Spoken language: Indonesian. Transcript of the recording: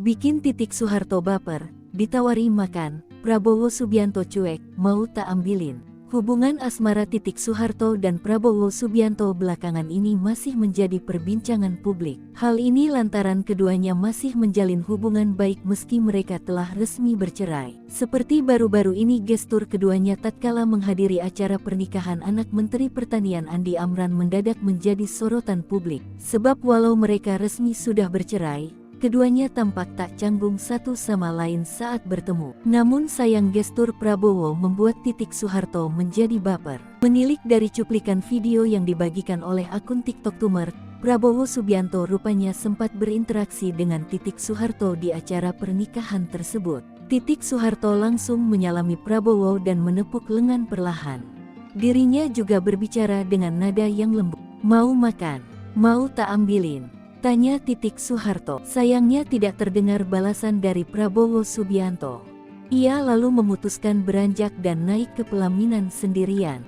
Bikin Titik Soeharto baper, ditawari makan, Prabowo Subianto cuek, mau tak ambilin. Hubungan asmara Titik Soeharto dan Prabowo Subianto belakangan ini masih menjadi perbincangan publik. Hal ini lantaran keduanya masih menjalin hubungan baik meski mereka telah resmi bercerai. Seperti baru-baru ini gestur keduanya tatkala menghadiri acara pernikahan anak Menteri Pertanian Andi Amran mendadak menjadi sorotan publik. Sebab walau mereka resmi sudah bercerai, keduanya tampak tak canggung satu sama lain saat bertemu. Namun sayang gestur Prabowo membuat Titik Soeharto menjadi baper. Menilik dari cuplikan video yang dibagikan oleh akun TikTok Tumer, Prabowo Subianto rupanya sempat berinteraksi dengan Titik Soeharto di acara pernikahan tersebut. Titik Soeharto langsung menyalami Prabowo dan menepuk lengan perlahan. Dirinya juga berbicara dengan nada yang lembut. Mau makan? Mau tak ambilin? Tanya Titik Soeharto. Sayangnya tidak terdengar balasan dari Prabowo Subianto. Ia lalu memutuskan beranjak dan naik ke pelaminan sendirian.